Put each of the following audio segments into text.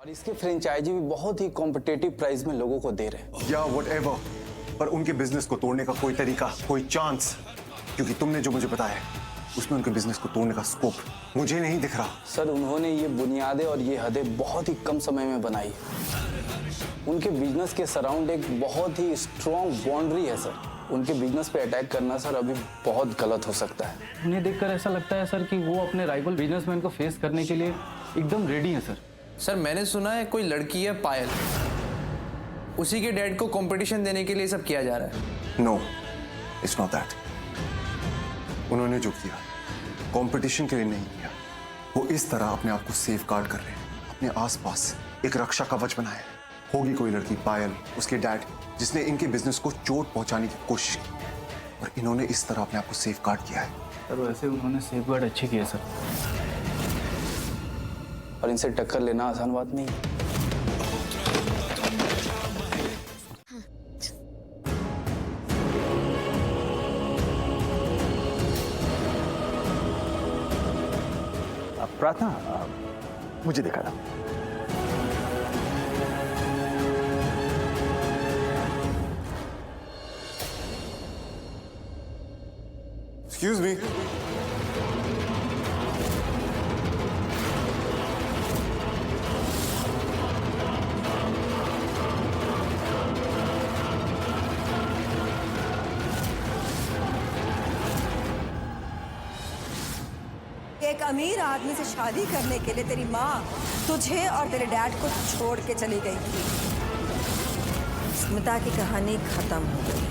और इसके फ्रेंचाइजी भी बहुत ही कॉम्पिटिटिव प्राइस में लोगों को दे रहे हैं। या व्हाटएवर, पर उनके बिजनेस को तोड़ने का कोई तरीका, कोई चांस, क्योंकि तुमने जो मुझे बताया है उसमें उनके बिजनेस को तोड़ने का स्कोप मुझे नहीं दिख रहा। सर, उन्होंने ये बुनियादें और ये हदें बहुत ही कम समय में बनाई। उनके बिजनेस के सराउंड एक बहुत ही स्ट्रॉन्ग बाउंड्री है सर। उनके बिजनेस पे अटैक करना सर अभी बहुत गलत हो सकता है। उन्हें देखकर ऐसा लगता है सर कि वो अपने राइवल बिजनेसमैन को फेस करने के लिए एकदम रेडी है सर। सर, मैंने सुना है कोई लड़की है पायल, उसी के डैड को कंपटीशन देने के लिए सब किया जा रहा है। No, it's not that. उन्होंने जो किया कंपटीशन के लिए नहीं किया, वो इस तरह अपने आप को सेफ गार्ड कर रहे हैं, अपने आसपास एक रक्षा कवच बनाया है। होगी कोई लड़की पायल, उसके डैड, जिसने इनके बिजनेस को चोट पहुंचाने की कोशिश की, और इन्होंने इस तरह अपने आप को सेफ गार्ड किया है। सर वैसे उन्होंने सेफ गार्ड अच्छे किए सर, और इनसे टक्कर लेना आसान बात नहीं है। प्रार्थना, मुझे दिखा रहा। Excuse me. एक अमीर आदमी से शादी करने के लिए तेरी माँ तुझे और तेरे डैड को छोड़ के चली गई थी। स्मिता की कहानी खत्म हो गई।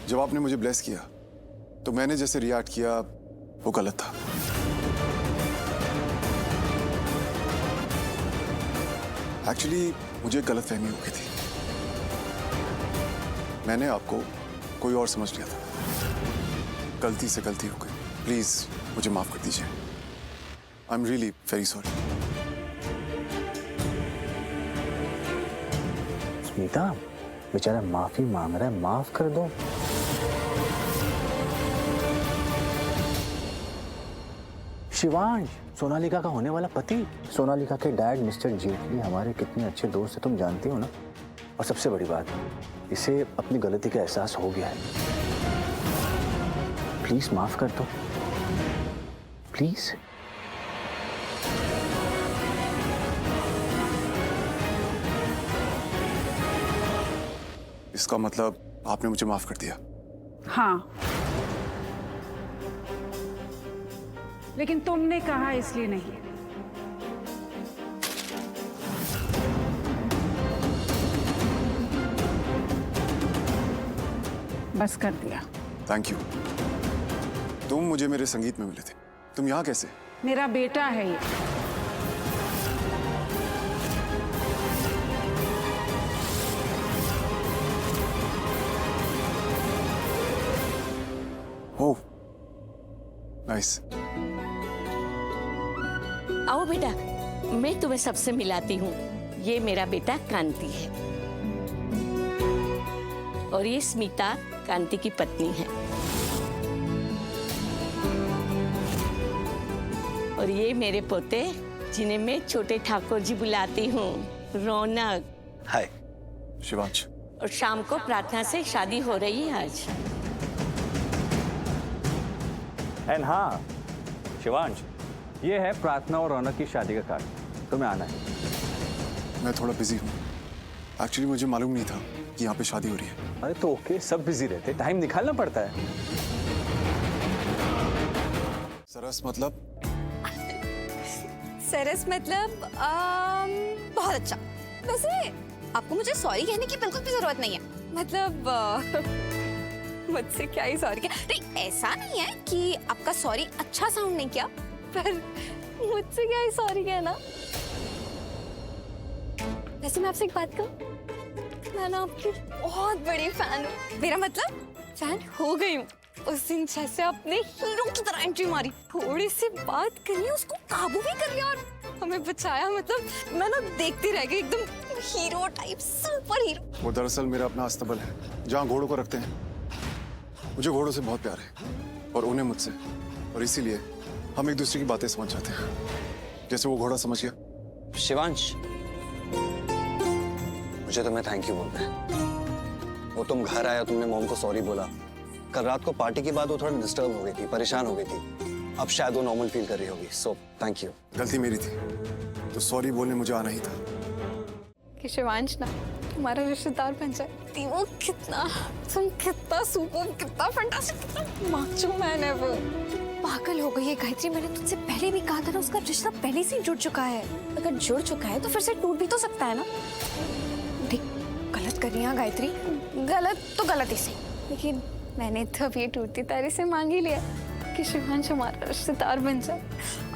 जब आपने मुझे ब्लेस किया तो मैंने जैसे रिएक्ट किया वो गलत था। एक्चुअली मुझे गलतफहमी हो गई थी। मैंने आपको कोई और समझ लिया था। गलती से गलती हो गई। प्लीज मुझे माफ कर दीजिए। I am really very sorry. Smita, बेचारा माफी मांग रहा है, माफ कर दो। शिवांश, सोनालिका का होने वाला पति, सोनालिका के डैड मिस्टर जेटली हमारे कितने अच्छे दोस्त हैं, तुम जानती हो ना। और सबसे बड़ी बात, इसे अपनी गलती का एहसास हो गया है। प्लीज माफ कर दो, प्लीज। इसका मतलब आपने मुझे माफ कर दिया? हाँ, लेकिन तुमने कहा इसलिए नहीं। बस कर दिया। Thank you. तुम मुझे मेरे संगीत में मिले थे, तुम यहाँ कैसे? मेरा बेटा है ये। ओह, नाइस। आओ बेटा, मैं तुम्हें सबसे मिलाती हूँ। ये मेरा बेटा कांति है और ये स्मिता कांति की पत्नी है, और ये मेरे पोते जिन्हें मैं छोटे ठाकुर जी बुलाती हूँ, रौनक। हाय शिवांश। और शाम को प्रार्थना से शादी हो रही है आज। एंड हाँ शिवांश, ये है प्रार्थना और रौनक की शादी का कार्ड, तुम्हें आना है। मैं थोड़ा बिजी हूँ। एक्चुअली मुझे मालूम नहीं था कि यहाँ पे शादी हो रही है। अरे तो ओके, सब बिजी रहते, टाइम निकालना पड़ता है। सरस मतलब? सरस मतलब बहुत अच्छा। वैसे आपको मुझे सॉरी कहने की बिल्कुल भी जरूरत नहीं है। मतलब मुझसे क्या ही सॉरी किया। नहीं, ऐसा नहीं है कि आपका सॉरी अच्छा साउंड नहीं किया, पर मुझसे क्या ही सॉरी कहना। वैसे मैं आपसे एक बात कहूँ, मैं ना आपकी बहुत बड़ी फैन हूँ। मेरा मतलब फैन हो गई हूँ। उस दिन जैसे अपने हीरो की तरह एंट्री मारी, थोड़ी सी बात करी, उसको काबू भी कर लिया और हमें बचाया। मतलब मैं ना देखती रह गई, एकदम हीरो टाइप, सुपर हीरो। वो दरअसल मेरा अपना अस्तबल है जहाँ घोड़ों को रखते हैं। मुझे घोड़ों से बहुत प्यार है और उन्हें मुझसे, और इसीलिए हम एक दूसरे की बातें समझ जाते हैं, जैसे वो घोड़ा समझ गया। शिवांश, मुझे तुम्हें थैंक यू बोलना है। वो तुम घर आया, तुमने मॉम को सॉरी बोला। कल रात को पार्टी के बाद वो थोड़ा डिस्टर्ब हो गई थी, परेशान हो गई थी। अब शायद वो नॉर्मल फील कर रही होगी। So thank you. गलती मेरी थी, तो सॉरी बोलने मुझे आना ही था। कि शिवांश ना तुम्हारा रिश्तेदार बन जाए, वो कितना, तुम कितना सुपर, कितना फैंटास्टिक, कितना माचो मैन है वो। पागल हो गई है गायत्री, मैंने तुझसे पहले भी कहा था ना, उसका रिश्ता पहले से ही जुड़ चुका है। अगर जुड़ चुका है तो फिर से टूट भी तो सकता है ना। देख, गलत कर रही है गायत्री, गलत तो गलत ही सही, लेकिन मैंने तो अब ये टूटती तारे से मांग ही लिया कि शिवांश हमारा रिश्तेदार बन जाए।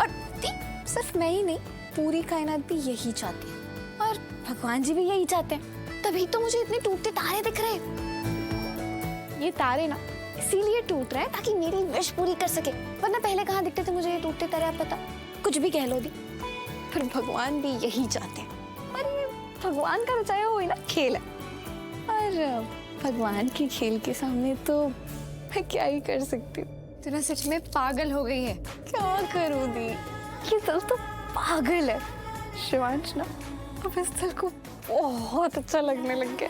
और देख, सिर्फ मैं ही नहीं, पूरी कायनात भी यही चाहती है और भगवान जी भी यही चाहते हैं। तभी तो मुझे इतने टूटते तारे दिख रहे हैं। ये तारे ना इसीलिए टूट रहे हैं ताकि मेरी विश पूरी कर सके, वरना पहले कहाँ दिखते थे मुझे ये टूटते तारे। आप पता, कुछ भी कह लो दी, फिर भगवान भी यही चाहते हैं। और ये भगवान का रचाया हुआ ना खेल है, और भगवान की खेल के सामने तो मैं क्या ही कर सकती हूँ। तू ना सच में पागल हो गई है। क्या करूँ दी, ये दिल तो पागल है। शिवांश ना अब इस दिल को बहुत अच्छा लगने लग गया।